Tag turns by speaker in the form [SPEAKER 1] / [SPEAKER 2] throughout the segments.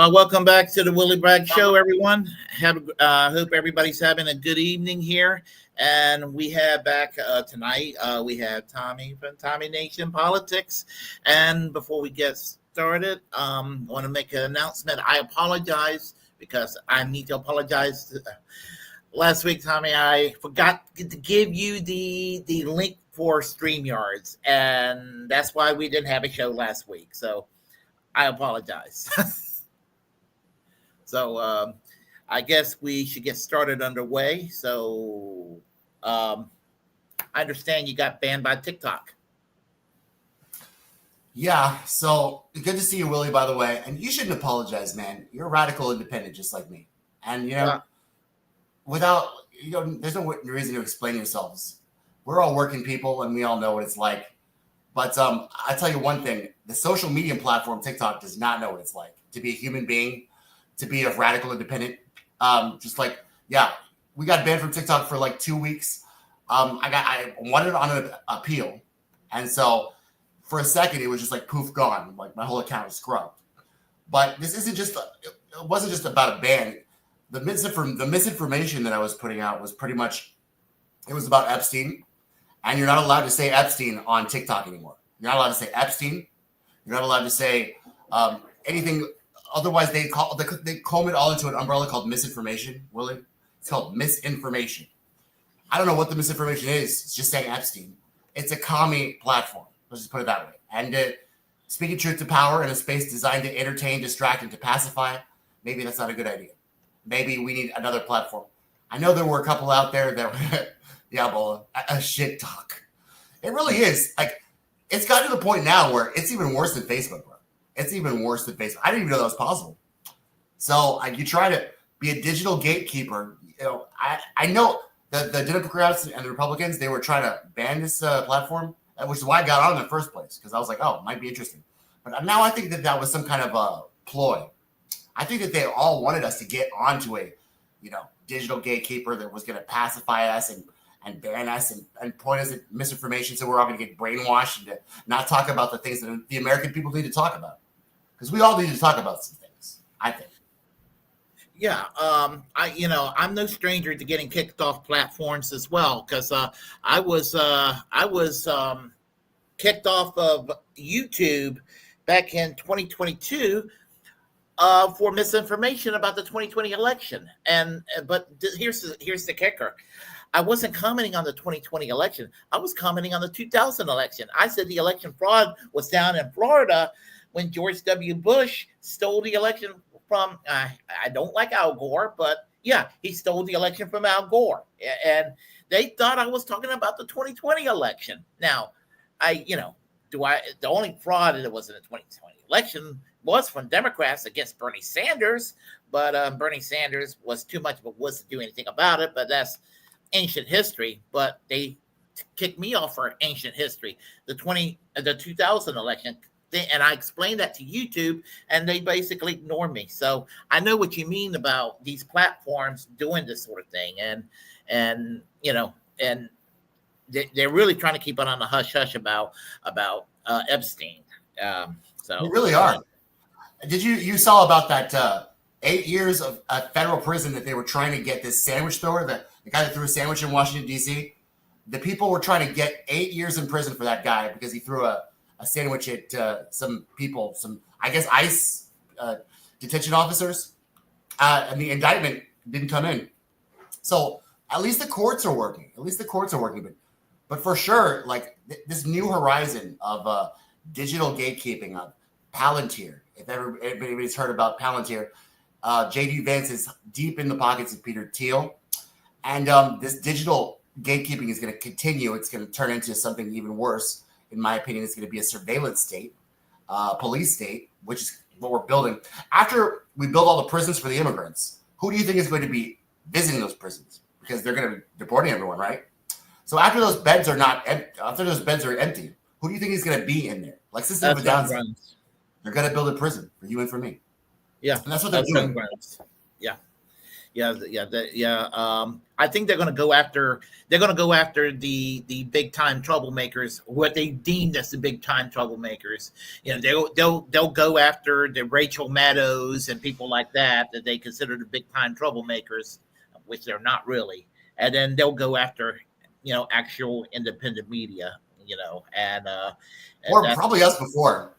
[SPEAKER 1] Welcome back to the Willie Bragg Show, everyone. Hope everybody's having a good evening here. And we have back tonight. We have Tommy from Tommy Nation Politics. And before we get started, I want to make an announcement. I apologize because I need to apologize. Last week, Tommy, I forgot to give you the link for StreamYards, and that's why we didn't have a show last week. So I apologize. So I guess we should get started underway. So I understand you got banned by TikTok.
[SPEAKER 2] Yeah, so good to see you, Willie, by the way. And you shouldn't apologize, man. You're a radical independent just like me. And, there's no reason to explain yourselves. We're all working people and we all know what it's like. But I tell you one thing, the social media platform TikTok does not know what it's like to be a human being, to be a radical independent. We got banned from TikTok for like 2 weeks. I wanted on an appeal. And so for a second, it was just like poof, gone. Like my whole account was scrubbed. But this isn't just, it wasn't just about a ban. The misinformation that I was putting out was pretty much, it was about Epstein. And you're not allowed to say Epstein on TikTok anymore. You're not allowed to say Epstein. You're not allowed to say anything. Otherwise, they comb it all into an umbrella called misinformation, Willie. It's called misinformation. I don't know what the misinformation is. It's just saying Epstein. It's a commie platform. Let's just put it that way. And speaking truth to power in a space designed to entertain, distract, and to pacify, maybe that's not a good idea. Maybe we need another platform. I know there were a couple out there that a shit talk. It really is. Like, it's gotten to the point now where it's even worse than Facebook, bro. It's even worse than Facebook. I didn't even know that was possible. So you try to be a digital gatekeeper. I know the Democrats and the Republicans, they were trying to ban this platform, which is why I got on in the first place, because I was like, oh, it might be interesting. But now I think that was some kind of a ploy. I think that they all wanted us to get onto a, digital gatekeeper that was going to pacify us and ban us and point us at misinformation, so we're all going to get brainwashed and to not talk about the things that the American people need to talk about. Because we all need to talk about some things, I think.
[SPEAKER 1] Yeah, I'm no stranger to getting kicked off platforms as well, because I was kicked off of YouTube back in 2022 for misinformation about the 2020 election. But here's the kicker. I wasn't commenting on the 2020 election. I was commenting on the 2000 election. I said the election fraud was down in Florida when George W. Bush stole the election from, I don't like Al Gore, but yeah, he stole the election from Al Gore. And they thought I was talking about the 2020 election. Now, the only fraud that was in the 2020 election was from Democrats against Bernie Sanders, but Bernie Sanders was too much of a wuss to do anything about it, but that's ancient history. But they kicked me off for ancient history, the 2000 election, and I explained that to YouTube, and they basically ignored me. So I know what you mean about these platforms doing this sort of thing, and they're really trying to keep it on the hush hush about Epstein. So
[SPEAKER 2] they really are. Did you saw about that 8 years of federal prison that they were trying to get this sandwich thrower, the guy that threw a sandwich in Washington, D.C.? The people were trying to get 8 years in prison for that guy because he threw a sandwich at some people, I guess, ICE detention officers. And the indictment didn't come in. So at least the courts are working. But for sure, like this new horizon of digital gatekeeping, of Palantir. If anybody's heard about Palantir, J.D. Vance is deep in the pockets of Peter Thiel. And this digital gatekeeping is going to continue. It's going to turn into something even worse. In my opinion, it's going to be a surveillance state, police state, which is what we're building. After we build all the prisons for the immigrants, who do you think is going to be visiting those prisons? Because they're going to be deporting everyone, right? So after those beds are empty, who do you think is going to be in there? Like System of a Down. They're going to build a prison for you and for me.
[SPEAKER 1] Yeah,
[SPEAKER 2] and that's what they're doing.
[SPEAKER 1] Yeah, Yeah. I think they're going to go after. They're going to go after the big time troublemakers, what they deemed as the big time troublemakers. You know, they'll go after the Rachel Maddows and people like that they consider the big time troublemakers, which they're not really. And then they'll go after, actual independent media. And
[SPEAKER 2] or probably us before.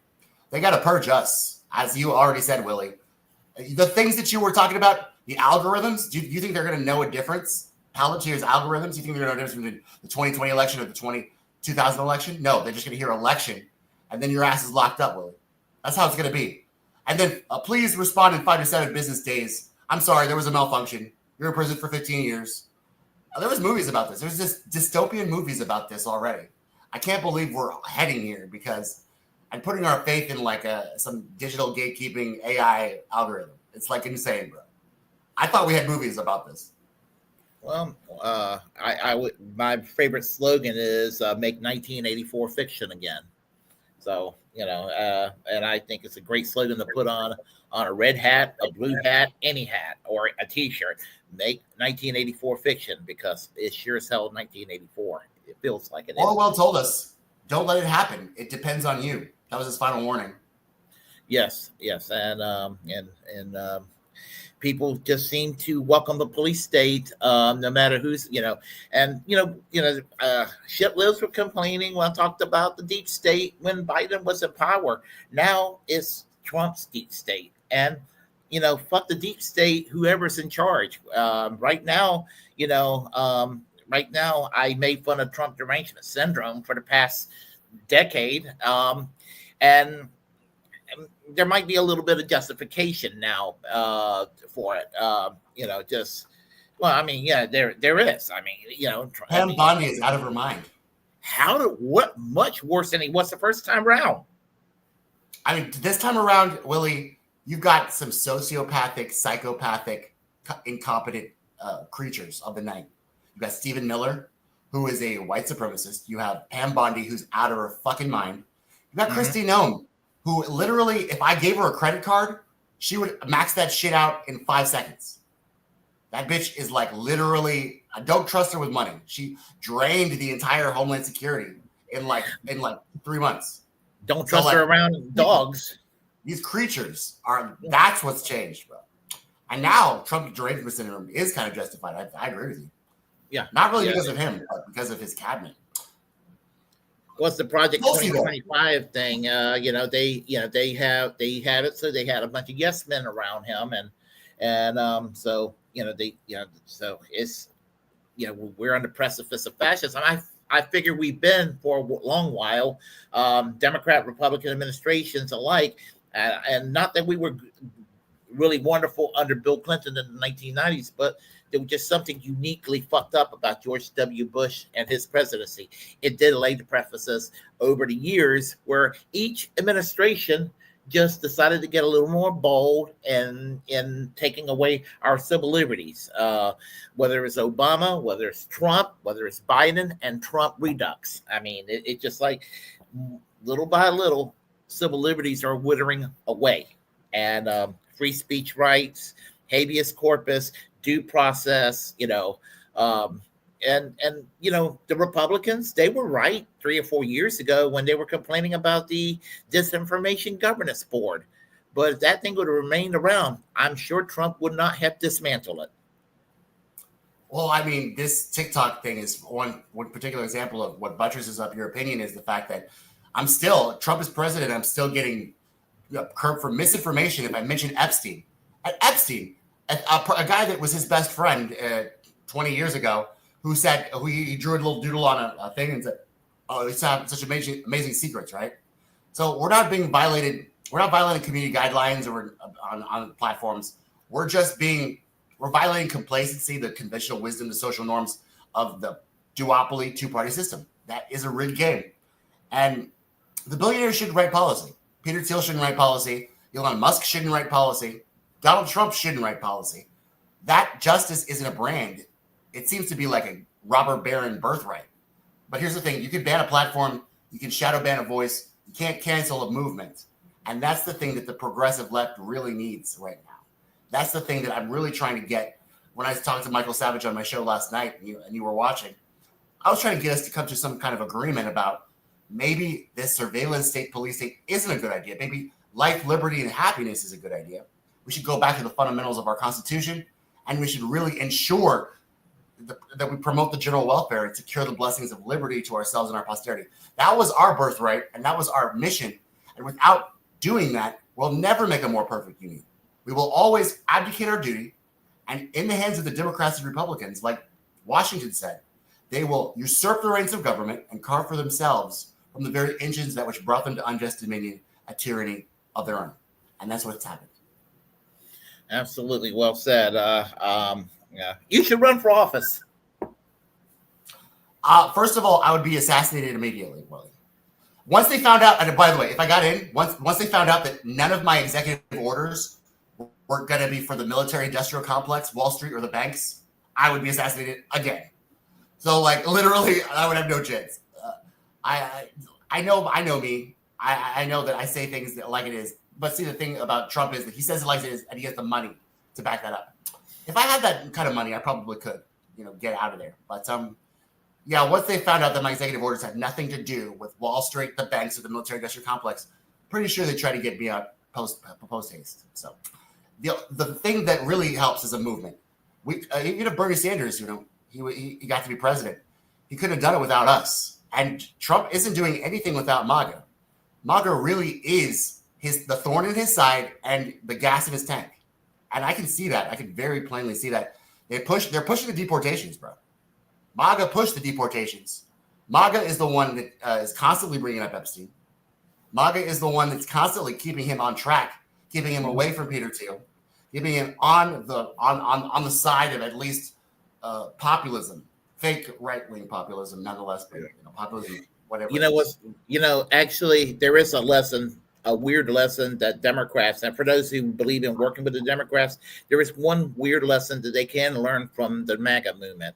[SPEAKER 2] They got to purge us, as you already said, Willie. The things that you were talking about, the algorithms, do you think they're going to know a difference? Palantir's algorithms, do you think they're going to know a difference between the 2020 election or the 2000 election? No, they're just going to hear election, and then your ass is locked up, Willie. That's how it's going to be. And then please respond in 5 to 7 business days. I'm sorry, there was a malfunction. You're in prison for 15 years. There was movies about this. There's just dystopian movies about this already. I can't believe we're heading here because I'm putting our faith in like some digital gatekeeping AI algorithm. It's like insane, bro. I thought we had movies about this.
[SPEAKER 1] Well, I would. My favorite slogan is "Make 1984 fiction again." So and I think it's a great slogan to put on a red hat, a blue hat, any hat, or a T-shirt. Make 1984 fiction because it's sure as hell 1984. It feels like it.
[SPEAKER 2] Orwell told us, "Don't let it happen. It depends on you." That was his final warning.
[SPEAKER 1] Yes, and people just seem to welcome the police state, no matter who's, shit lives were complaining when I talked about the deep state when Biden was in power. Now it's Trump's deep state, and fuck the deep state, whoever's in charge. Right now, I made fun of Trump derangement syndrome for the past decade, and there might be a little bit of justification now for it. There is. I mean,
[SPEAKER 2] Pam Bondi is out of her mind.
[SPEAKER 1] What much worse than he was the first time around?
[SPEAKER 2] I mean, this time around, Willie, you've got some sociopathic, psychopathic, incompetent creatures of the night. You've got Stephen Miller, who is a white supremacist. You have Pam Bondi, who's out of her fucking mind. You've got Kristi Noem, who literally, if I gave her a credit card, she would max that shit out in 5 seconds. That bitch is like literally, I don't trust her with money. She drained the entire Homeland Security in like 3 months.
[SPEAKER 1] Don't trust her around dogs.
[SPEAKER 2] These creatures that's what's changed, bro. And now Trump derangement syndrome is kind of justified. I agree with you.
[SPEAKER 1] Yeah.
[SPEAKER 2] Not really because of him, but because of his cabinet.
[SPEAKER 1] What's the Project 2025 thing? They had it, so they had a bunch of yes men around him, so it's we're on the precipice of fascism. I figure we've been for a long while, Democrat, Republican administrations alike, and not that we were really wonderful under Bill Clinton in the 1990s, but there was just something uniquely fucked up about George W. Bush and his presidency. It did lay the prefaces over the years where each administration just decided to get a little more bold in taking away our civil liberties, whether it's Obama, whether it's Trump, whether it's Biden, and Trump redux. I mean, it just like little by little, civil liberties are withering away. And free speech rights, habeas corpus, due process, the Republicans, they were right 3 or 4 years ago when they were complaining about the Disinformation Governance Board. But if that thing would have remained around, I'm sure Trump would not have dismantled it.
[SPEAKER 2] Well, I mean, this TikTok thing is one particular example of what buttresses up your opinion is the fact that Trump is president. I'm still getting curbed for misinformation if I mention Epstein. Epstein, a guy that was his best friend 20 years ago, who said he drew a little doodle on a thing and said, "Oh, it's such amazing secrets, right?" So we're not being violated. We're not violating community guidelines or on platforms. We're violating complacency, the conventional wisdom, the social norms of the duopoly two-party system. That is a rigged game, and the billionaires shouldn't write policy. Peter Thiel shouldn't write policy. Elon Musk shouldn't write policy. Donald Trump shouldn't write policy. That justice isn't a brand. It seems to be like a robber baron birthright. But here's the thing. You can ban a platform. You can shadow ban a voice. You can't cancel a movement. And that's the thing that the progressive left really needs right now. That's the thing that I'm really trying to get when I talked to Michael Savage on my show last night, and you were watching, I was trying to get us to come to some kind of agreement about maybe this surveillance state, police state isn't a good idea. Maybe life, liberty, and happiness is a good idea. We should go back to the fundamentals of our Constitution, and we should really ensure that we promote the general welfare and secure the blessings of liberty to ourselves and our posterity. That was our birthright, and that was our mission. And without doing that, we'll never make a more perfect union. We will always abdicate our duty, and in the hands of the Democrats and Republicans, like Washington said, they will usurp the reins of government and carve for themselves from the very engines that which brought them to unjust dominion, a tyranny of their own. And that's what's happened.
[SPEAKER 1] Absolutely well said. Yeah, you should run for office.
[SPEAKER 2] First of all, I would be assassinated immediately, Willie. Once they found out, and by the way, if I got in, once they found out that none of my executive orders were going to be for the military-industrial complex, Wall Street, or the banks, I would be assassinated again. So, like, literally, I would have no chance. I know me. I know that I say things like it is. But see, the thing about Trump is that he says it like it is, and he has the money to back that up. If I had that kind of money, I probably could, get out of there. But yeah, once they found out that my executive orders had nothing to do with Wall Street, the banks, or the military-industrial complex, pretty sure they tried to get me out post haste. So the thing that really helps is a movement. Bernie Sanders, he got to be president. He couldn't have done it without us. And Trump isn't doing anything without MAGA. MAGA really is the thorn in his side and the gas in his tank. And I can see that. I can very plainly see that. They're pushing the deportations, bro. MAGA pushed the deportations. MAGA is the one that is constantly bringing up Epstein. MAGA is the one that's constantly keeping him on track, keeping him away from Peter Thiel, keeping him on the side of at least populism, fake right-wing populism, nonetheless. But, populism, whatever.
[SPEAKER 1] Actually, there is a weird lesson that Democrats, and for those who believe in working with the Democrats, there is one weird lesson that they can learn from the MAGA movement,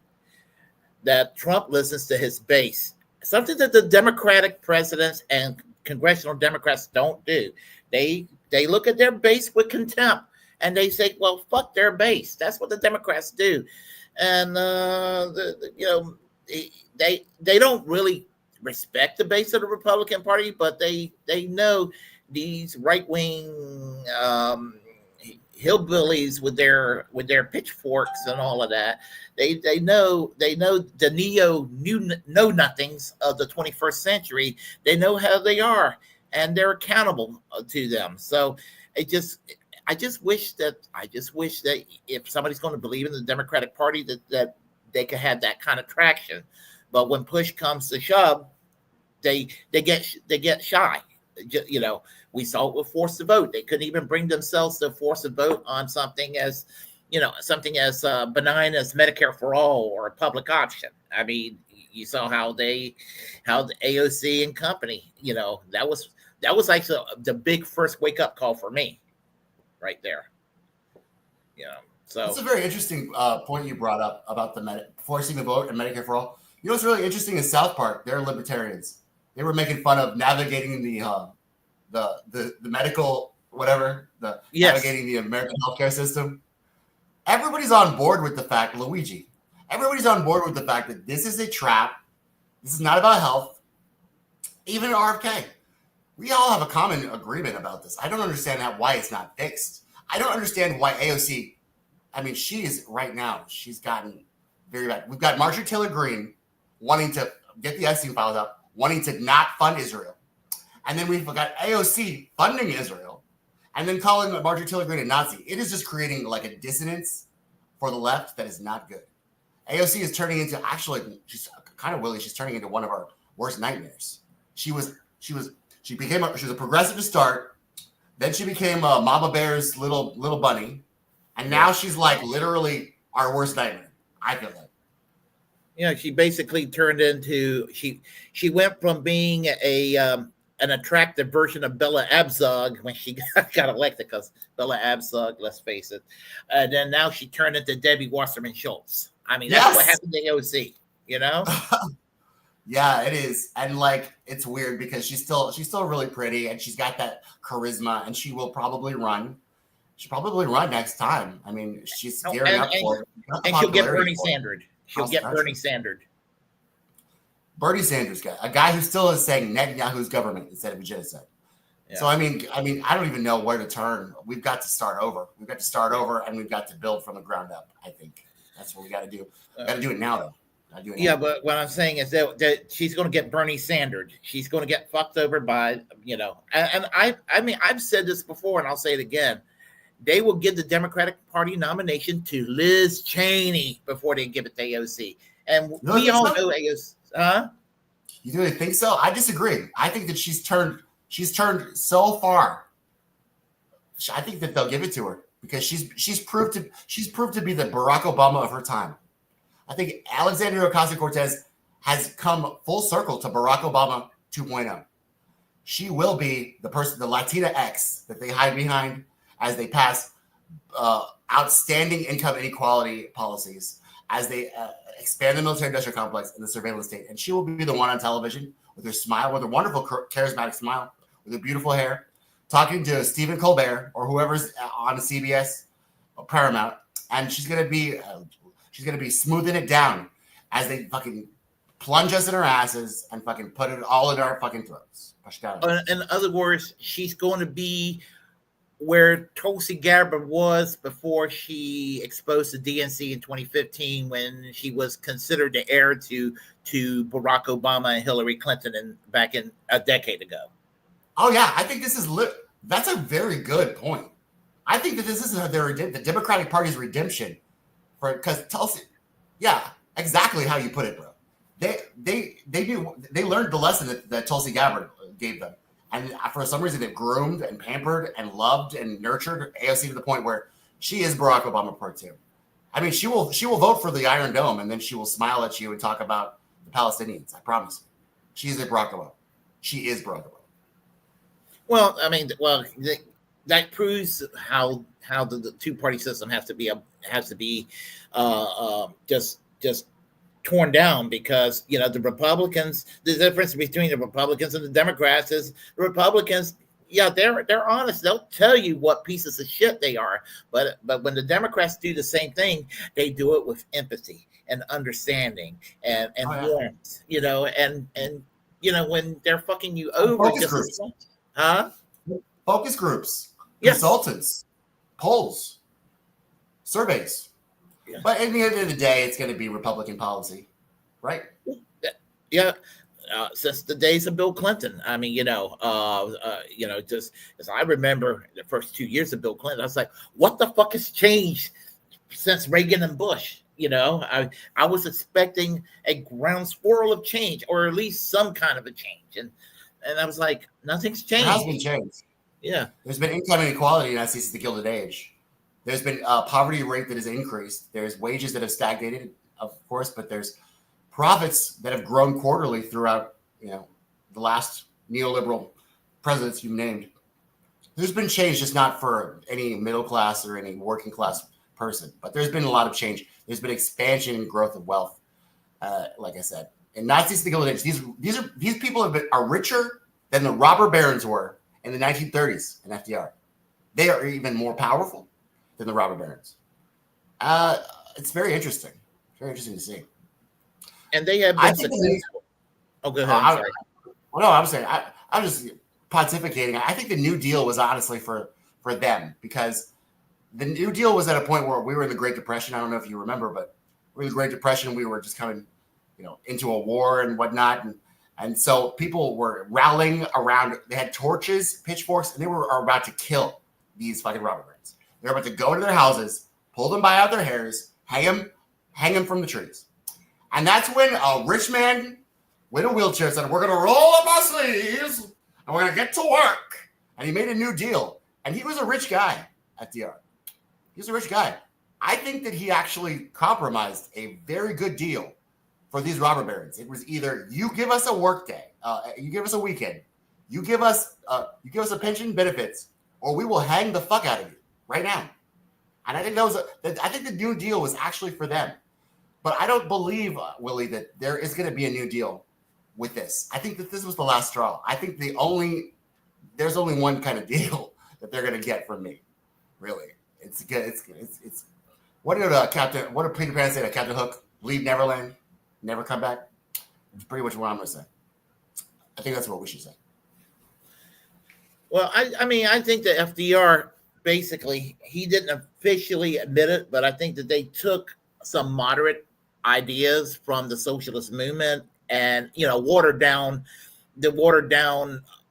[SPEAKER 1] that Trump listens to his base, something that the Democratic presidents and congressional Democrats don't do. They look at their base with contempt, and they say, well, fuck their base. That's what the Democrats do. And, they don't really respect the base of the Republican Party, but they know these right-wing hillbillies with their pitchforks and all of that. They know the know nothings of the 21st century. They know how they are, and they're accountable to them. So I just wish that if somebody's going to believe in the Democratic Party, that they could have that kind of traction. But when push comes to shove, they get shy. We saw it with force to vote. They couldn't even bring themselves to force a vote on something as benign as Medicare for all or a public option. I mean, you saw how the AOC and company, that was actually the big first wake up call for me, right there. So
[SPEAKER 2] it's a very interesting point you brought up about the forcing the vote and Medicare for all. What's really interesting is South Park. They're libertarians. They were making fun of navigating the medical whatever, navigating the American healthcare system. Everybody's on board with the fact, Luigi. Everybody's on board with the fact that this is a trap. This is not about health. Even RFK, we all have a common agreement about this. I don't understand why it's not fixed. I don't understand why AOC. I mean, she's gotten very bad. We've got Marjorie Taylor Greene wanting to get the Epstein files up, wanting to not fund Israel. And then we've got AOC funding Israel and then calling Marjorie Taylor Greene a Nazi. It is just creating like a dissonance for the left that is not good. AOC is turning into, she's kind of Willie, she's turning into one of our worst nightmares. She was a progressive to start. Then she became Mama Bear's little bunny. And now she's like literally our worst nightmare, I feel like.
[SPEAKER 1] She basically turned into she went from being an attractive version of Bella Abzug when she got elected, because Bella Abzug, let's face it, and then now she turned into Debbie Wasserman Schultz. I mean, that's what happened to AOC,
[SPEAKER 2] Yeah, it is, and like it's weird because she's still really pretty and she's got that charisma and she will probably run. She'll probably run next time. I mean, she's
[SPEAKER 1] No,
[SPEAKER 2] gearing up for it.
[SPEAKER 1] and she'll get Bernie Sanders. She'll get Bernie Sanders.
[SPEAKER 2] Bernie Sanders guy, a guy who still is saying Netanyahu's government instead of a genocide. Yeah. So I mean, I don't even know where to turn. We've got to start over. We've got to start over, and we've got to build from the ground up. I think that's what we got to do. Got to do it now, though.
[SPEAKER 1] Yeah, but what I'm saying is that she's going to get Bernie Sanders. She's going to get fucked over by, and I mean, I've said this before, and I'll say it again. They will give the Democratic Party nomination to Liz Cheney before they give it to AOC. And we all know AOC. Huh?
[SPEAKER 2] You really think so? I disagree. I think that she's turned so far. I think that they'll give it to her because she's proved to be the Barack Obama of her time. I think Alexandria Ocasio-Cortez has come full circle to Barack Obama 2.0. She will be the person, the Latina X that they hide behind as they pass outstanding income inequality policies, as they expand the military-industrial complex and the surveillance state. And she will be the one on television with her smile, with her wonderful, charismatic smile, with her beautiful hair, talking to Stephen Colbert or whoever's on CBS or Paramount. And she's going to be smoothing it down as they fucking plunge us in our asses and fucking put it all in our fucking throats.
[SPEAKER 1] In other words, she's going to be where Tulsi Gabbard was before she exposed the DNC in 2015, when she was considered the heir to Barack Obama and Hillary Clinton back in a decade ago.
[SPEAKER 2] Oh yeah, I think this is that's a very good point. I think that this is the Democratic Party's redemption. Because Tulsi, yeah, exactly how you put it, bro. They learned the lesson that Tulsi Gabbard gave them, and for some reason they've groomed and pampered and loved and nurtured AOC to the point where she is Barack Obama Part 2. I mean, she will vote for the Iron Dome, and then she will smile at you and talk about the Palestinians. I promise. She's a Barack Obama. She is Barack Obama.
[SPEAKER 1] Well, I mean, that proves how the two-party system has to be just torn down, because the Republicans, the difference between the Republicans and the Democrats is the Republicans, yeah, they're honest. They'll tell you what pieces of shit they are, but when the Democrats do the same thing, they do it with empathy and understanding and warmth, and when they're fucking you over,
[SPEAKER 2] focus groups. Consultants, polls, surveys. Yeah. But at the end of the day, it's going to be Republican policy, right?
[SPEAKER 1] Yeah. Since the days of Bill Clinton. I mean, just as I remember the first 2 years of Bill Clinton, I was like, what the fuck has changed since Reagan and Bush? I was expecting a groundswell of change, or at least some kind of a change. And I was like, nothing's changed.
[SPEAKER 2] It hasn't changed.
[SPEAKER 1] Yeah.
[SPEAKER 2] There's been income inequality in the United States since the Gilded Age. There's been a poverty rate that has increased. There's wages that have stagnated, of course, but there's profits that have grown quarterly throughout, the last neoliberal presidents you named. There's been change, just not for any middle class or any working class person, but there's been a lot of change. There's been expansion and growth of wealth, like I said. And not since the Gilded Age. These people are richer than the robber barons were in the 1930s in FDR. They are even more powerful than the robber barons. It's very interesting. Very interesting to see.
[SPEAKER 1] And they have been successful. Oh, go ahead.
[SPEAKER 2] I'm just pontificating. I think the New Deal was honestly for them, because the New Deal was at a point where we were in the Great Depression. I don't know if you remember, but we were in the Great Depression. We were just coming, into a war and whatnot. And so people were rallying around. They had torches, pitchforks, and they were about to kill these fucking robber barons. They were about to go into their houses, pull them by out their hairs, hang them from the trees. And that's when a rich man with a wheelchair said, we're going to roll up our sleeves and we're going to get to work. And he made a new deal. And he was a rich guy at DR. He was a rich guy. I think that he actually compromised a very good deal for these robber barons. It was either you give us a work day, you give us a weekend, you give us a pension benefits, or we will hang the fuck out of you right now. And I think I think the New Deal was actually for them. But I don't believe, Willie, that there is going to be a new deal with this. I think that this was the last straw. I think there's only one kind of deal that they're going to get from me. Really, it's good. It's. What did Captain? What did Peter Pan say to Captain Hook? Leave Neverland, never come back. It's pretty much what I'm gonna say. I think that's what we should say.
[SPEAKER 1] Well, I mean, I think that FDR basically he didn't officially admit it, but I think that they took some moderate ideas from the socialist movement and watered down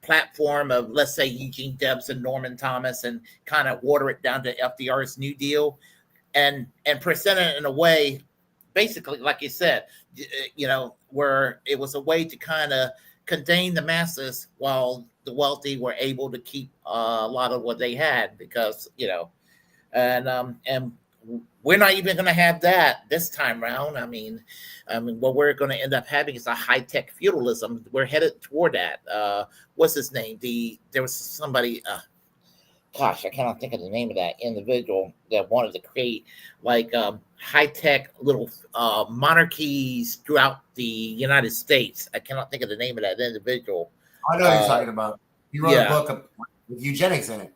[SPEAKER 1] platform of, let's say, Eugene Debs and Norman Thomas, and kind of water it down to FDR's New Deal, and present it in a way, basically, like you said, where it was a way to kind of contain the masses while the wealthy were able to keep a lot of what they had, because and we're not even going to have that this time around. I mean, what we're going to end up having is a high-tech feudalism. We're headed toward that. What's his name? There was somebody. Gosh, I cannot think of the name of that individual that wanted to create like high-tech little monarchies throughout the United States. I cannot think of the name of that individual.
[SPEAKER 2] I know what you're talking about. He wrote a book with eugenics in it.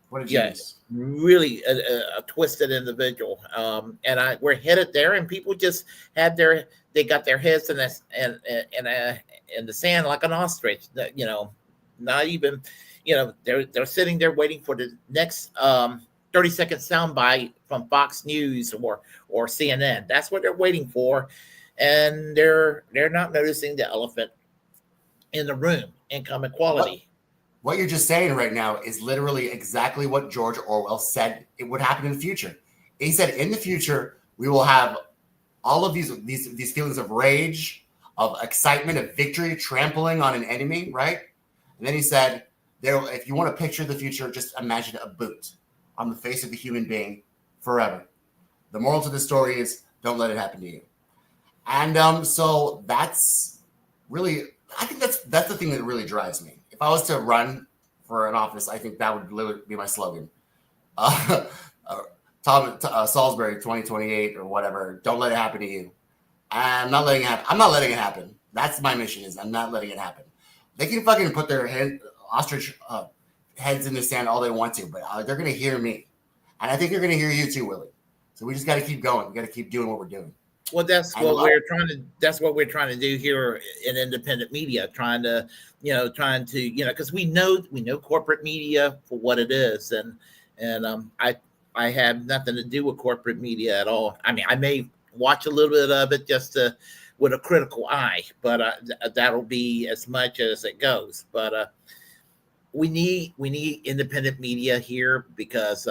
[SPEAKER 2] What a genius.
[SPEAKER 1] Really a twisted individual. And we're headed there, and people just got their heads in the sand like an ostrich. Not even, they're sitting there waiting for the next 30-second soundbite from Fox News or CNN. That's what they're waiting for, and they're not noticing the elephant in the room: income equality.
[SPEAKER 2] What you're just saying right now is literally exactly what George Orwell said it would happen in the future. He said in the future we will have all of these feelings of rage, of excitement, of victory, trampling on an enemy, right? And then he said, if you want to picture the future, just imagine a boot on the face of a human being forever. The moral to the story is don't let it happen to you. And so that's really, I think that's the thing that really drives me. If I was to run for an office, I think that would literally be my slogan. Salisbury 2028 or whatever. Don't let it happen to you. I'm not letting it happen. I'm not letting it happen. That's my mission. Is I'm not letting it happen. They can fucking put their ostrich heads in the sand all they want to, but they're gonna hear me, and I think they're gonna hear you too, Willie. So we just got to keep going. We got to keep doing what we're doing.
[SPEAKER 1] Well, that's what we're trying to do here in independent media, trying to, because we know corporate media for what it is, and I have nothing to do with corporate media at all. I mean, I may watch a little bit of it just with a critical eye, but that'll be as much as it goes. But we need independent media here because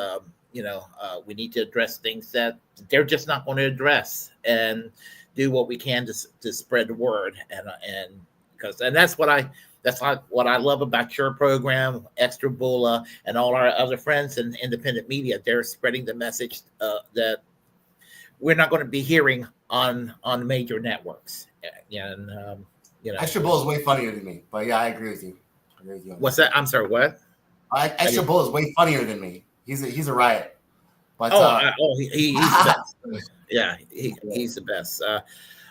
[SPEAKER 1] we need to address things that they're just not going to address, and do what we can to spread the word. And that's what I love about your program, Extra Bulla, and all our other friends in independent media. They're spreading the message that we're not going to be hearing on major networks.
[SPEAKER 2] Extra Bulla is way funnier than me, but yeah, I agree with you.
[SPEAKER 1] What's that? I'm sorry, what?
[SPEAKER 2] Extra Bulla is way funnier than me. He's a riot. But
[SPEAKER 1] he's the best. Yeah, he's the best.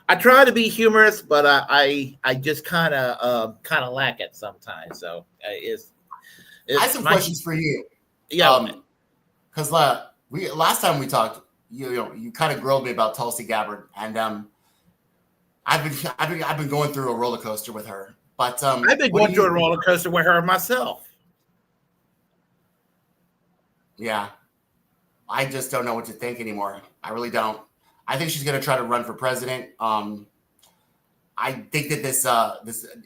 [SPEAKER 1] I try to be humorous, but I just kind of lack it sometimes. So I
[SPEAKER 2] have some questions for you.
[SPEAKER 1] Yeah,
[SPEAKER 2] because last time we talked, you kind of grilled me about Tulsi Gabbard, and I've been going through a roller coaster with her. But
[SPEAKER 1] I've been going through a roller coaster with her myself.
[SPEAKER 2] Yeah, I just don't know what to think anymore. I really don't. I think she's going to try to run for president. I think that this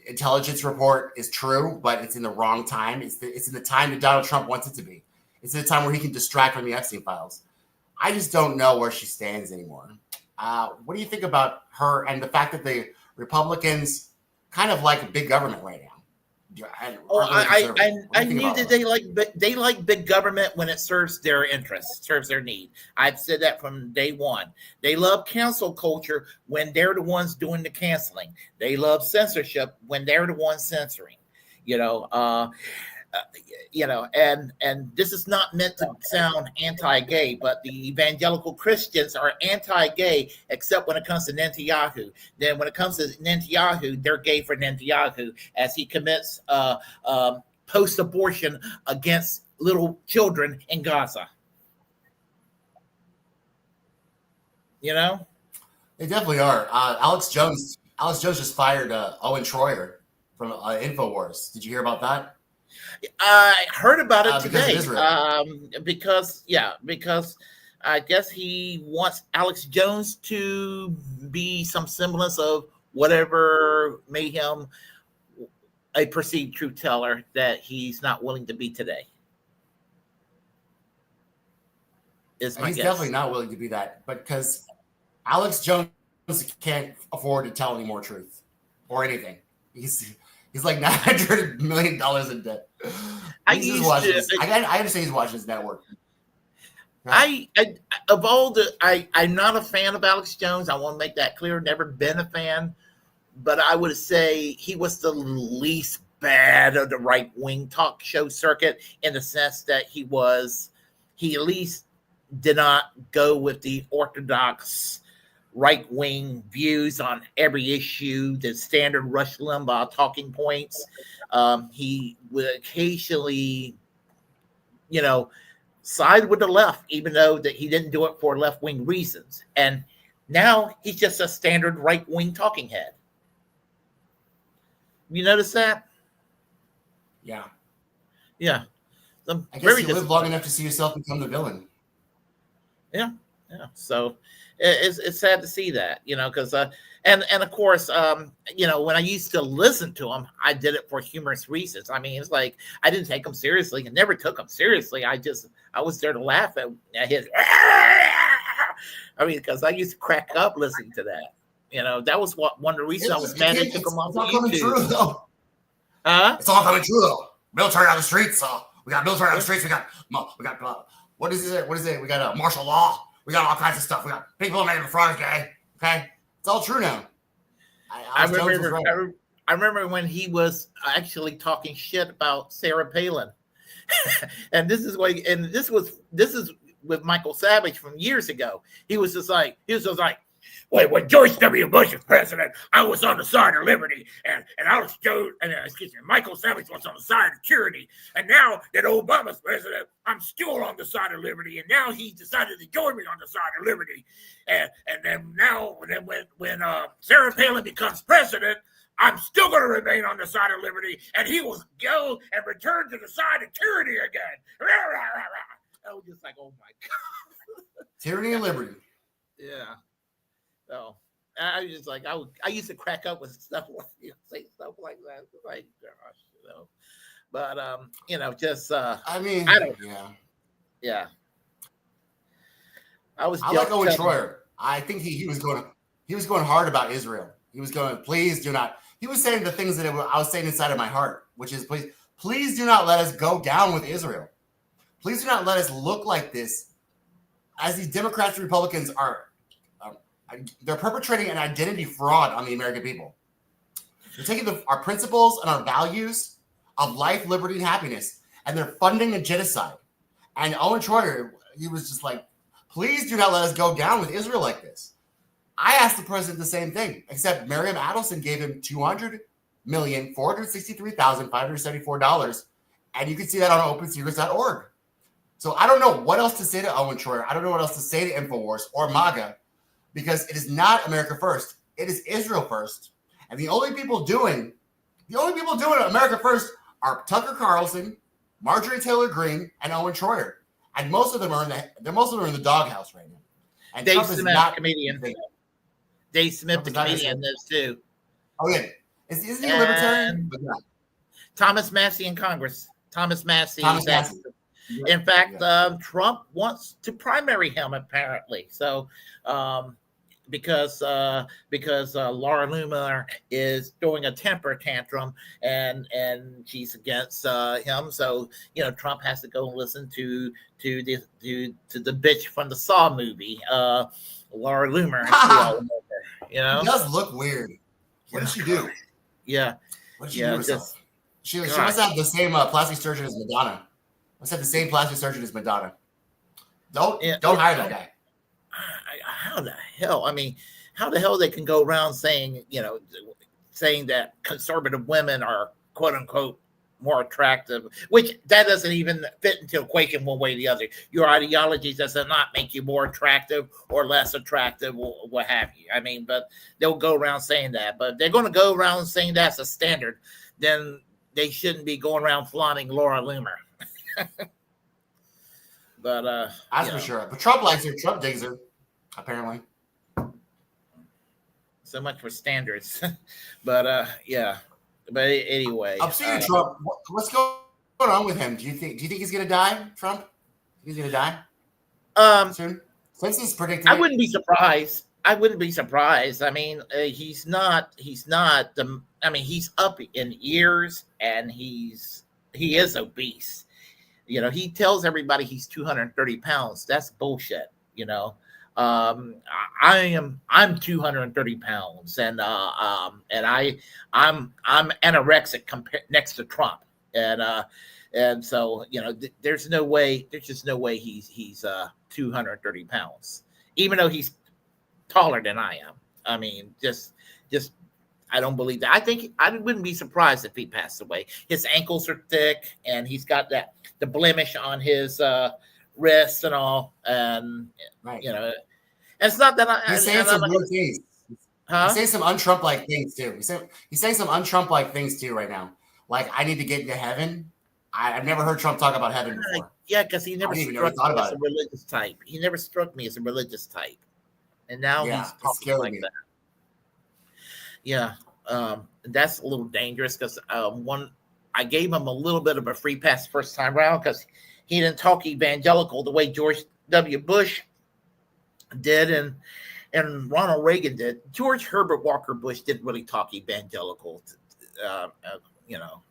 [SPEAKER 2] intelligence report is true, but it's in the wrong time. It's in the time that Donald Trump wants it to be. It's in the time where he can distract from the Epstein files. I just don't know where she stands anymore. What do you think about her and the fact that the Republicans kind of like big government right now?
[SPEAKER 1] I knew that they like big government when it serves their interests, serves their need. I've said that from day one. They love cancel culture when they're the ones doing the canceling. They love censorship when they're the ones censoring. And this is not meant to sound anti-gay, but the evangelical Christians are anti-gay, except when it comes to Netanyahu. Then when it comes to Netanyahu, they're gay for Netanyahu as he commits post-abortion against little children in Gaza. You know,
[SPEAKER 2] They definitely are. Alex Jones. Alex Jones just fired Owen Troyer from Infowars. Did you hear about that?
[SPEAKER 1] I heard about it
[SPEAKER 2] Because of
[SPEAKER 1] today.
[SPEAKER 2] Israel.
[SPEAKER 1] Because I guess he wants Alex Jones to be some semblance of whatever made him a perceived truth teller that he's not willing to be today. Is
[SPEAKER 2] And
[SPEAKER 1] my
[SPEAKER 2] he's
[SPEAKER 1] guess.
[SPEAKER 2] definitely not willing to be that, but because Alex Jones can't afford to tell any more truth or anything. He's like $900 million in debt.
[SPEAKER 1] I
[SPEAKER 2] He's just
[SPEAKER 1] used
[SPEAKER 2] watching
[SPEAKER 1] to.
[SPEAKER 2] his, I understand he's watching his network.
[SPEAKER 1] I of all the I'm not a fan of Alex Jones. I want to make that clear. Never been a fan, but I would say he was the least bad of the right wing talk show circuit in the sense that he at least did not go with the orthodox right wing views on every issue, the standard Rush Limbaugh talking points. He would occasionally, you know, side with the left, even though that he didn't do it for left wing reasons. And now he's just a standard right wing talking head. You notice that?
[SPEAKER 2] Yeah.
[SPEAKER 1] Yeah. I'm
[SPEAKER 2] I guess
[SPEAKER 1] very
[SPEAKER 2] you live long enough to see yourself become the villain.
[SPEAKER 1] Yeah. So it's sad to see that, because and of course, when I used to listen to him, I did it for humorous reasons. I mean, it's like I didn't take him seriously and never took him seriously. I was there to laugh at his. I mean, because I used to crack up listening to that. That was one of the reasons I was mad they took him off
[SPEAKER 2] It's all coming
[SPEAKER 1] YouTube.
[SPEAKER 2] true, though. It's all coming true, though. Military on the streets. We got military on the streets. We got what is it? We got martial law. We got all kinds of stuff. We got people made the front day. Okay, it's all true now.
[SPEAKER 1] I remember when he was actually talking shit about Sarah Palin, and this is with Michael Savage from years ago. He was just like, wait, when George W. Bush was president, I was on the side of liberty, and Michael Savage was on the side of tyranny, and now that Obama's president, I'm still on the side of liberty, and now he decided to join me on the side of liberty, and then when Sarah Palin becomes president, I'm still going to remain on the side of liberty, and he will go and return to the side of tyranny again. I was just like, oh my god,
[SPEAKER 2] tyranny and liberty.
[SPEAKER 1] Yeah. So I was just like, I used to crack up with stuff like, say stuff like that. Like, gosh, but just
[SPEAKER 2] I mean,
[SPEAKER 1] I don't.
[SPEAKER 2] Yeah.
[SPEAKER 1] Yeah.
[SPEAKER 2] I like Owen Troyer. I think he was going hard about Israel. He was going, please do not. He was saying the things that I was saying inside of my heart, which is please do not let us go down with Israel. Please do not let us look like this, as these Democrats and Republicans are. They're perpetrating an identity fraud on the American people. They're taking our principles and our values of life, liberty, and happiness, and they're funding a genocide. And Owen Troyer, he was just like, please do not let us go down with Israel like this. I asked the president the same thing, except Miriam Adelson gave him $200,463,574, and you can see that on OpenSecrets.org. So I don't know what else to say to Owen Troyer. I don't know what else to say to InfoWars or MAGA, because it is not America first. It is Israel first. And the only people doing America first are Tucker Carlson, Marjorie Taylor Greene, and Owen Troyer. And most of them are in the doghouse right now. And
[SPEAKER 1] Dave
[SPEAKER 2] Trump is
[SPEAKER 1] Smith,
[SPEAKER 2] not
[SPEAKER 1] comedian. Dave Smith, the comedian, lives too.
[SPEAKER 2] Oh yeah, isn't he a libertarian?
[SPEAKER 1] Thomas Massey in Congress. Thomas Massey. In fact, Trump wants to primary him apparently. So, because Laura Loomer is throwing a temper tantrum and she's against him. So Trump has to go and listen to the bitch from the Saw movie, Laura Loomer.
[SPEAKER 2] It does look weird. What did she do?
[SPEAKER 1] Yeah.
[SPEAKER 2] What did she do herself? She must have the same plastic surgeon as Madonna. Must have the same plastic surgeon as Madonna. Don't hire that guy.
[SPEAKER 1] How the hell? I mean, how the hell they can go around saying that conservative women are quote unquote more attractive, which that doesn't even fit into equation one way or the other. Your ideology does not make you more attractive or less attractive or what have you. I mean, but they'll go around saying that. But if they're going to go around saying that's a standard, then they shouldn't be going around flaunting Laura Loomer. But
[SPEAKER 2] that's for sure. But Trump likes her. Trump digs her, apparently.
[SPEAKER 1] So much for standards. But yeah. But anyway,
[SPEAKER 2] Speaking of Trump, what's going on with him? Do you think he's gonna die? Trump? He's gonna die soon? Since he's predicting,
[SPEAKER 1] I wouldn't be surprised. I wouldn't be surprised. I mean, he's not. I mean, he's up in years, and he is obese. You know, he tells everybody he's 230 pounds. That's bullshit. You know, I'm 230 pounds, and I'm anorexic next to Trump, and so you know, there's just no way he's 230 pounds, even though he's taller than I am. I mean, just I don't believe that. I wouldn't be surprised if he passed away. His ankles are thick, and he's got the blemish on his wrist and all, and
[SPEAKER 2] right.
[SPEAKER 1] You know, and it's not that
[SPEAKER 2] he's saying some weird things.
[SPEAKER 1] Huh?
[SPEAKER 2] He's saying some un-Trump-like things too. He's saying some un-Trump-like things too right now. Like, I need to get into heaven. I've never heard Trump talk about heaven before.
[SPEAKER 1] Yeah, because he never struck me as a religious type. He never struck me as a religious type, and now he's talking like that. Yeah, that's a little dangerous because I gave him a little bit of a free pass the first time around because he didn't talk evangelical the way George W. Bush did and Ronald Reagan did. George Herbert Walker Bush didn't really talk evangelical. You know,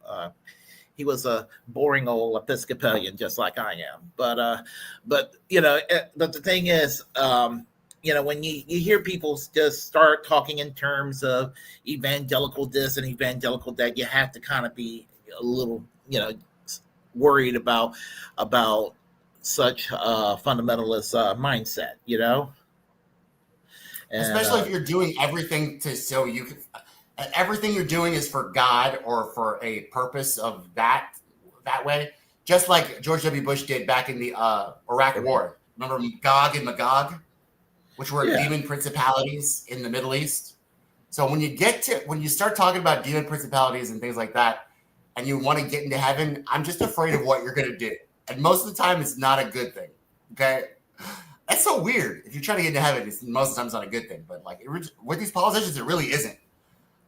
[SPEAKER 1] he was a boring old Episcopalian just like I am. But you know, but the thing is, you know, when you hear people just start talking in terms of evangelical this and evangelical that, you have to kind of be a little, you know, worried about such fundamentalist mindset, you know. And,
[SPEAKER 2] especially if you're doing everything everything you're doing is for God or for a purpose of that way. Just like George W. Bush did back in the Iraq War. Remember Gog and Magog, which were demon principalities in the Middle East. So when you start talking about demon principalities and things like that, and you want to get into heaven, I'm just afraid of what you're going to do. And most of the time, it's not a good thing. Okay. That's so weird. If you're trying to get into heaven, most of the time it's not a good thing. But like with these politicians, it really isn't.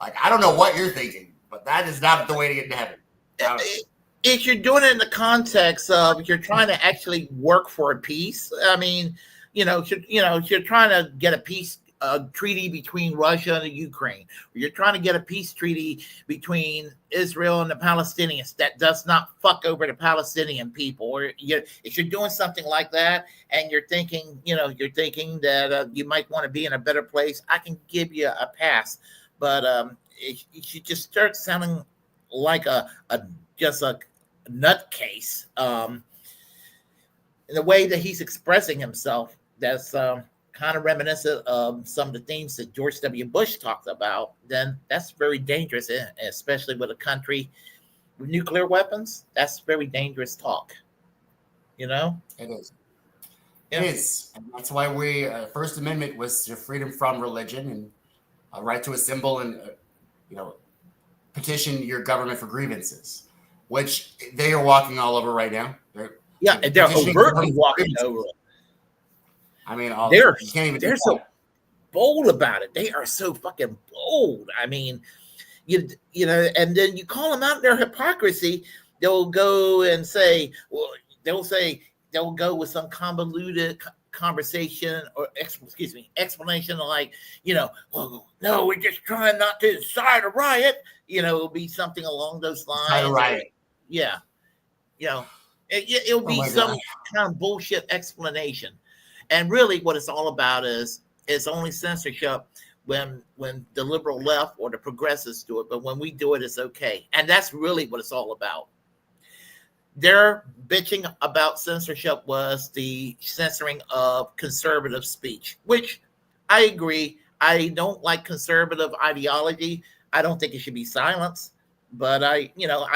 [SPEAKER 2] Like, I don't know what you're thinking, but that is not the way to get into heaven.
[SPEAKER 1] If you're doing it in the context of you're trying to actually work for a peace, I mean, you're trying to get a peace treaty between Russia and the Ukraine. You're trying to get a peace treaty between Israel and the Palestinians that does not fuck over the Palestinian people. Or if you're doing something like that and you're thinking that you might want to be in a better place, I can give you a pass. But you just start sounding like just a nutcase in the way that he's expressing himself. That's kind of reminiscent of some of the things that George W. Bush talked about. Then that's very dangerous, especially with a country with nuclear weapons. That's very dangerous talk. You know,
[SPEAKER 2] it is.
[SPEAKER 1] Yeah.
[SPEAKER 2] It is, and that's why we First Amendment was freedom from religion and a right to assemble and petition your government for grievances, which they are walking all over right now. They're
[SPEAKER 1] overtly walking over it.
[SPEAKER 2] I mean,
[SPEAKER 1] they're so bold about it. They are so fucking bold. I mean, you know, and then you call them out in their hypocrisy. They'll go and say, well, they'll go with some convoluted conversation or explanation like, well, no, we're just trying not to incite a riot. It'll be something along those lines.
[SPEAKER 2] Riot.
[SPEAKER 1] Yeah. It'll be some kind of bullshit explanation. And really what it's all about is it's only censorship when the liberal left or the progressives do it. But when we do it, it's okay. And that's really what it's all about. Their bitching about censorship was the censoring of conservative speech, which I agree. I don't like conservative ideology. I don't think it should be silenced, but I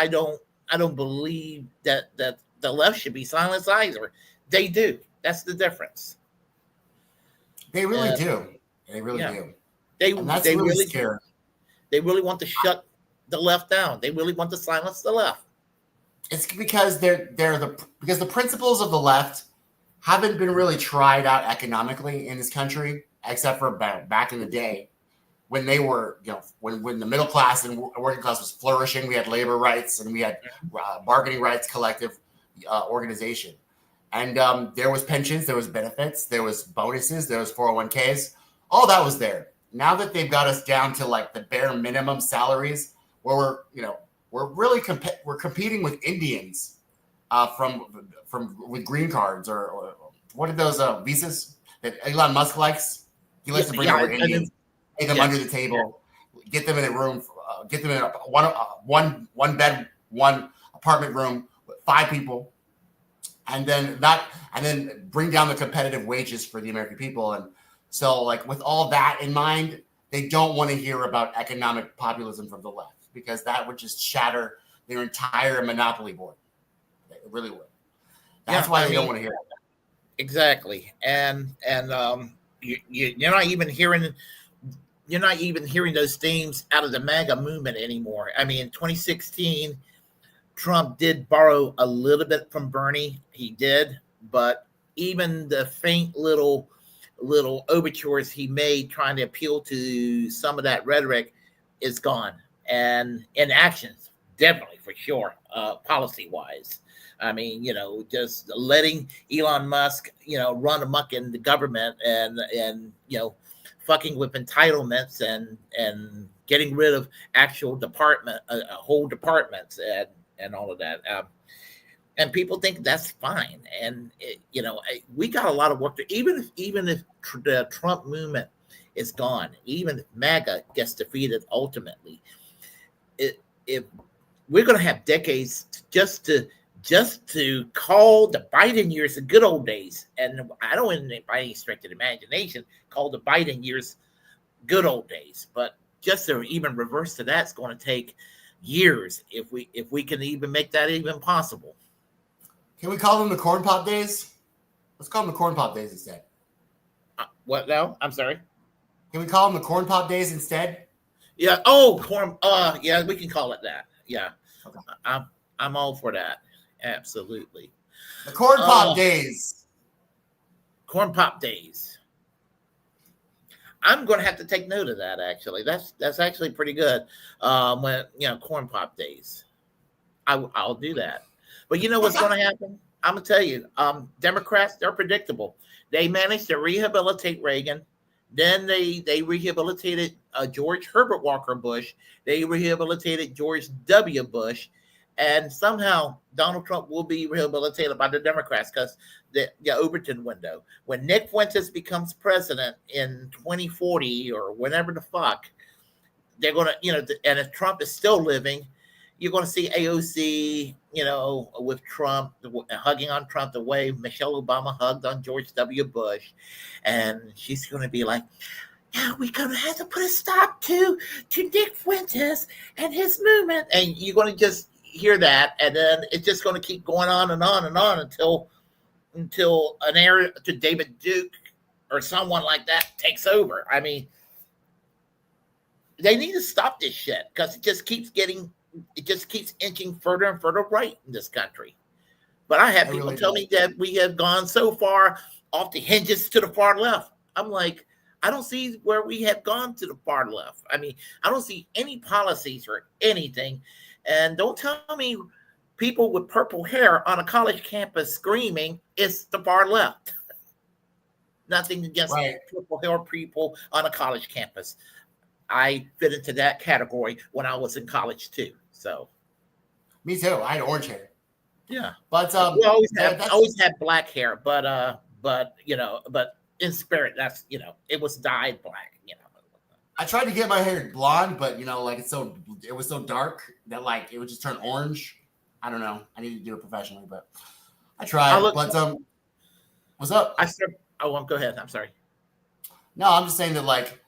[SPEAKER 1] don't believe that the left should be silenced either. They do. That's the difference.
[SPEAKER 2] They really
[SPEAKER 1] And
[SPEAKER 2] do. They really
[SPEAKER 1] yeah,
[SPEAKER 2] do.
[SPEAKER 1] they
[SPEAKER 2] And that's
[SPEAKER 1] they
[SPEAKER 2] really
[SPEAKER 1] really
[SPEAKER 2] scary.
[SPEAKER 1] they really want to shut the left down. They really want to silence the left.
[SPEAKER 2] It's because because the principles of the left haven't been really tried out economically in this country, except for back in the day when they were, when the middle class and working class was flourishing. We had labor rights and we had bargaining rights, collective organization, and there was pensions, there was benefits, there was bonuses, there was 401ks. All that was there. Now that they've got us down to like the bare minimum salaries, where we're really we're competing with Indians from with green cards or what are those visas that Elon Musk likes? He likes to bring over Indians, pay them under the table, get them in a room, get them in a one bed, one apartment room with 5 people, and then bring down the competitive wages for the American people. And so, like, with all that in mind, they don't want to hear about economic populism from the left because that would just shatter their entire monopoly board. It really would. That's why they don't want to hear that.
[SPEAKER 1] Exactly. And you're not even hearing those themes out of the MAGA movement anymore. I mean, in 2016, Trump did borrow a little bit from Bernie. He did, but even the faint little overtures he made trying to appeal to some of that rhetoric is gone. And in actions, definitely, for sure, policy wise. I mean, just letting Elon Musk, run amok in the government and fucking with entitlements and getting rid of actual whole departments and all of that. And people think that's fine. And we got a lot of work to, even if the Trump movement is gone, even if MAGA gets defeated ultimately, if we're going to have decades just to call the Biden years the good old days. And I don't, by any stretch of the imagination, call the Biden years good old days. But just to even reverse to that's going to take years if we can even make that even possible.
[SPEAKER 2] Can we call them the corn pop days? Let's call them the corn pop days instead.
[SPEAKER 1] What now? I'm sorry.
[SPEAKER 2] Can we call them the corn pop days instead?
[SPEAKER 1] Yeah. Oh, corn. Yeah, we can call it that. Yeah.
[SPEAKER 2] Okay.
[SPEAKER 1] I'm all for that. Absolutely.
[SPEAKER 2] The corn pop days.
[SPEAKER 1] Corn pop days. I'm going to have to take note of that. Actually, that's actually pretty good. When corn pop days, I'll do that. But you know what's going to happen? I'm going to tell you. Democrats, they're predictable. They managed to rehabilitate Reagan. Then they rehabilitated George Herbert Walker Bush. They rehabilitated George W. Bush. And somehow Donald Trump will be rehabilitated by the Democrats because the Overton window. When Nick Fuentes becomes president in 2040 or whenever the fuck, they're going to, and if Trump is still living, you're going to see AOC, with Trump, hugging on Trump the way Michelle Obama hugged on George W. Bush. And she's going to be like, now we're going to have to put a stop to Nick Fuentes and his movement. And you're going to just hear that, and then it's just going to keep going on and on and on until an era to David Duke or someone like that takes over. I mean, they need to stop this shit because it just keeps inching further and further right in this country. But I have people tell me that we have gone so far off the hinges to the far left. I'm like, I don't see where we have gone to the far left. I mean, I don't see any policies or anything. And don't tell me people with purple hair on a college campus screaming it's the far left. Nothing against purple hair people on a college campus. I fit into that category when I was in college too. So,
[SPEAKER 2] me too. I had orange hair.
[SPEAKER 1] Yeah,
[SPEAKER 2] but
[SPEAKER 1] we always had black hair. But in spirit, that's it was dyed black.
[SPEAKER 2] I tried to get my hair blonde, but it was so dark that like it would just turn orange. I don't know. I need to do it professionally, but I tried. What's up?
[SPEAKER 1] Go ahead. I'm sorry.
[SPEAKER 2] No, I'm just saying that like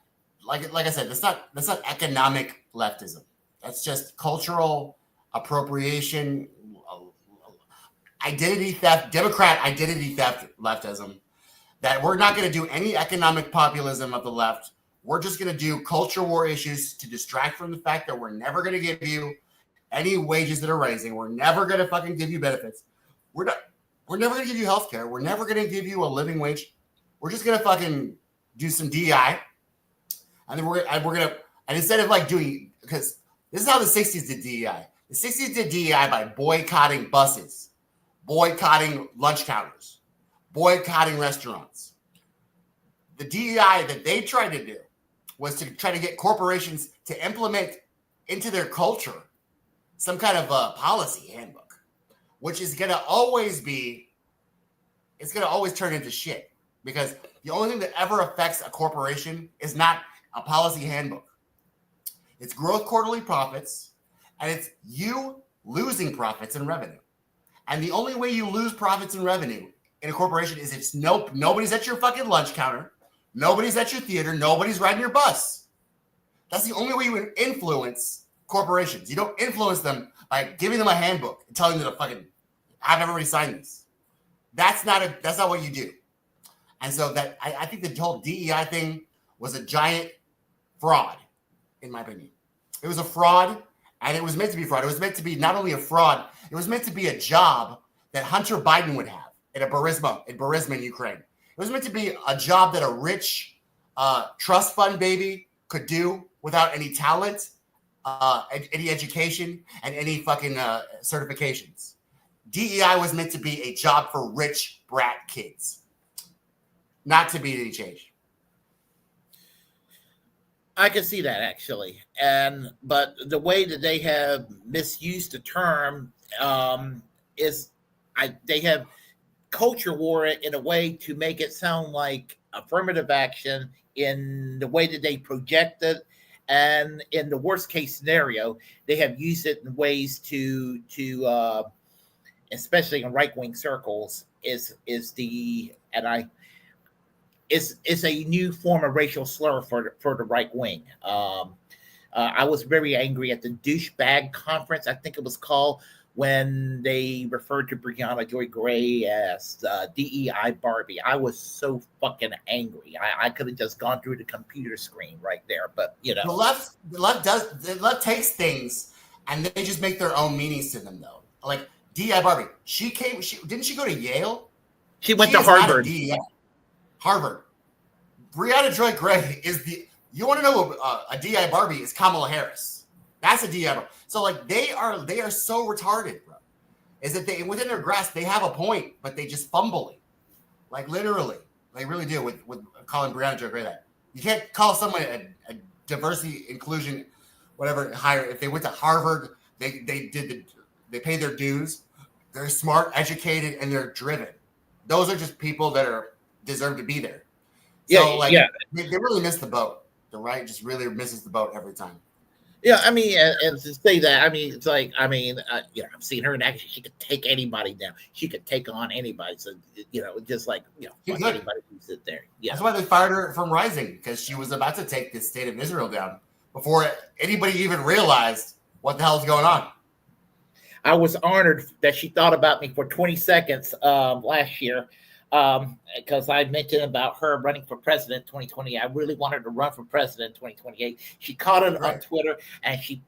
[SPEAKER 2] I said, that's not economic leftism. That's just cultural appropriation, identity theft, Democrat identity theft leftism, that we're not going to do any economic populism of the left. We're just going to do culture war issues to distract from the fact that we're never going to give you any wages that are rising. We're never going to fucking give you benefits. We're never going to give you health care. We're never going to give you a living wage. We're just going to fucking do some DEI. And then we're going to, and instead of like doing, because this is how the 60s did DEI. The 60s did DEI by boycotting buses, boycotting lunch counters, boycotting restaurants. The DEI that they tried to do was to try to get corporations to implement into their culture some kind of a policy handbook, which is going to always be, it's going to always turn into shit, because the only thing that ever affects a corporation is not a policy handbook. It's growth quarterly profits, and it's you losing profits and revenue. And the only way you lose profits and revenue in a corporation is if nobody's at your fucking lunch counter, nobody's at your theater, nobody's riding your bus. That's the only way you influence corporations. You don't influence them by giving them a handbook and telling them to fucking have everybody sign this. That's not what you do. And so that I think the whole DEI thing was a giant fraud, in my opinion. It was a fraud, and it was meant to be fraud. It was meant to be not only a fraud, it was meant to be a job that Hunter Biden would have in Burisma in Ukraine. It was meant to be a job that a rich trust fund baby could do without any talent, any education, and any fucking certifications. DEI was meant to be a job for rich brat kids, not to be any change.
[SPEAKER 1] I can see that actually, but the way that they have misused the term they have culture war it in a way to make it sound like affirmative action in the way that they project it, and in the worst case scenario, they have used it in ways to especially in right wing circles is a new form of racial slur for the right wing. I was very angry at the douchebag conference, I think it was called, when they referred to Brianna Joy Gray as DEI Barbie. I was so fucking angry. I could have just gone through the computer screen right there, but you know,
[SPEAKER 2] the left takes things and they just make their own meanings to them, though. Like DEI Barbie, didn't she go to Yale?
[SPEAKER 1] She went to Harvard.
[SPEAKER 2] Harvard. Brianna Joy Gray you want to know a DEI Barbie is Kamala Harris. That's a DEI Barbie. So like they are so retarded, bro. Is that they within their grasp they have a point, but they just fumble it. Like literally, they really do with calling Brianna Joy Gray that. You can't call someone a diversity, inclusion, whatever higher. If they went to Harvard, they pay their dues. They're smart, educated, and they're driven. Those are just people that deserve to be there. So they really miss the boat. The right just really misses the boat every time.
[SPEAKER 1] Yeah, I mean, and to say that, I mean, it's like, I've seen her in action. She could take anybody down. She could take on anybody. So, just like, anybody who sit there. Yeah.
[SPEAKER 2] That's why they fired her from Rising, because she was about to take the state of Israel down before anybody even realized what the hell is going on.
[SPEAKER 1] I was honored that she thought about me for 20 seconds last year. Because I mentioned about her running for president in 2020. I really wanted to run for president in 2028. She caught it on Twitter and she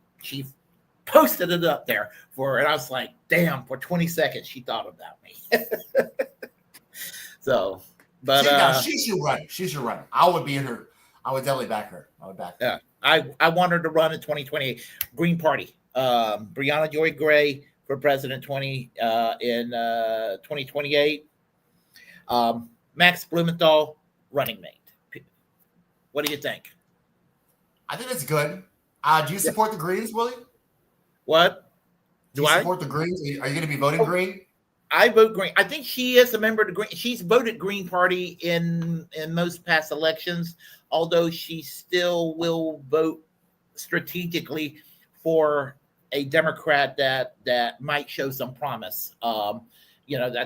[SPEAKER 1] posted it up there and I was like, damn, for 20 seconds she thought about me. So, but
[SPEAKER 2] she should run. She should run. I would definitely back her.
[SPEAKER 1] Yeah, I want her to run in 2028. Green Party. Brianna Joy Gray for president in 2028. Max Blumenthal, running mate. What do you think?
[SPEAKER 2] I think that's good. Do you support the Greens, Willie?
[SPEAKER 1] What?
[SPEAKER 2] Do you support the Greens? Are you going to be voting Green?
[SPEAKER 1] I vote Green. I think she is a member of the Green. She's voted Green Party in most past elections, although she still will vote strategically for a Democrat that might show some promise. I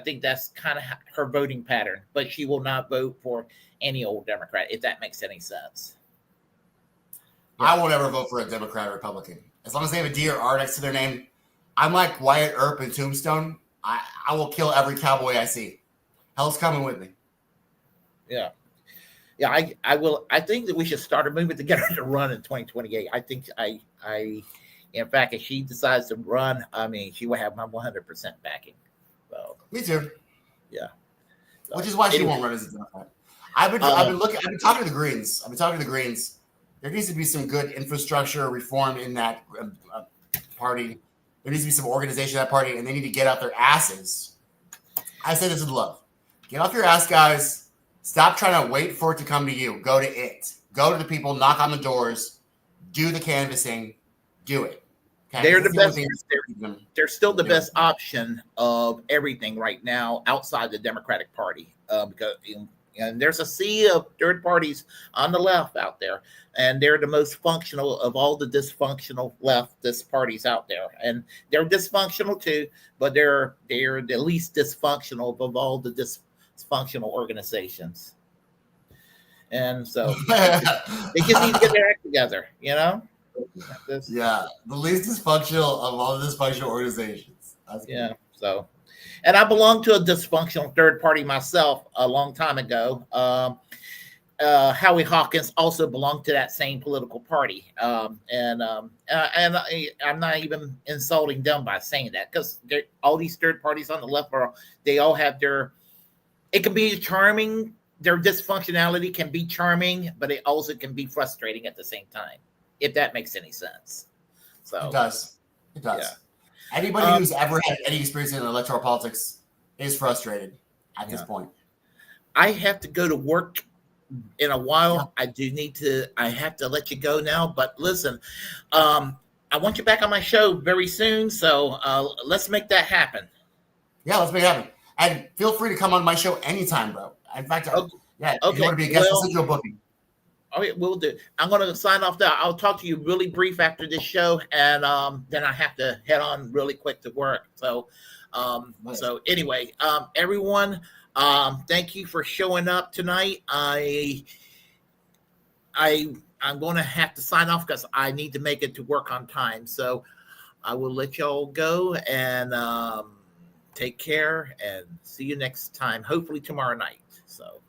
[SPEAKER 1] think that's kind of her voting pattern, but she will not vote for any old Democrat, if that makes any sense.
[SPEAKER 2] Yeah. I won't ever vote for a Democrat or Republican. As long as they have a D or R next to their name, I'm like Wyatt Earp in Tombstone. I will kill every cowboy I see. Hell's coming with me.
[SPEAKER 1] Yeah. Yeah, I will. I think that we should start a movement to get her to run in 2028. I think in fact, if she decides to run, I mean, she will have my 100% backing. So,
[SPEAKER 2] Me too.
[SPEAKER 1] yeah. So,
[SPEAKER 2] Which is why she
[SPEAKER 1] anyway,
[SPEAKER 2] won't run as a Democrat. I've been talking to the Greens. There needs to be some good infrastructure reform in that party. There needs to be some organization in that party, and they need to get out their asses. I say this with love. Get off your ass, guys. Stop trying to wait for it to come to you. Go to it. Go to the people. Knock on the doors. Do the canvassing. Do it. Okay?
[SPEAKER 1] they're the best.
[SPEAKER 2] They're
[SPEAKER 1] They're still the best option of everything right now outside the Democratic Party, because and there's a sea of third parties on the left out there, and they're the most functional of all the dysfunctional leftist parties out there, and they're dysfunctional too, but they're the least dysfunctional of all the dysfunctional organizations. And so they just need to get their act together, you know.
[SPEAKER 2] Yeah, the least dysfunctional of all the dysfunctional organizations. That's
[SPEAKER 1] Yeah.
[SPEAKER 2] good.
[SPEAKER 1] So, and I belonged to a dysfunctional third party myself a long time ago. Howie Hawkins also belonged to that same political party, and I'm not even insulting them by saying that, because all these third parties on the left they all have their. It can be charming. Their dysfunctionality can be charming, but it also can be frustrating at the same time, if that makes any sense. So
[SPEAKER 2] It does. It does.
[SPEAKER 1] Yeah.
[SPEAKER 2] Anybody who's ever had any experience in electoral politics is frustrated at this point.
[SPEAKER 1] I have to go to work in a while. Yeah. I have to let you go now. But listen, I want you back on my show very soon. So let's make that happen.
[SPEAKER 2] Yeah, let's make it happen. And feel free to come on my show anytime, bro. In fact, if you want to be a guest, I'll send you a booking.
[SPEAKER 1] Okay, we'll do. I'm going to sign off there. I'll talk to you really brief after this show, and then I have to head on really quick to work. So,
[SPEAKER 2] Nice.
[SPEAKER 1] So anyway, everyone, thank you for showing up tonight. I'm going to have to sign off because I need to make it to work on time. So I will let y'all go, and take care, and see you next time. Hopefully tomorrow night. So.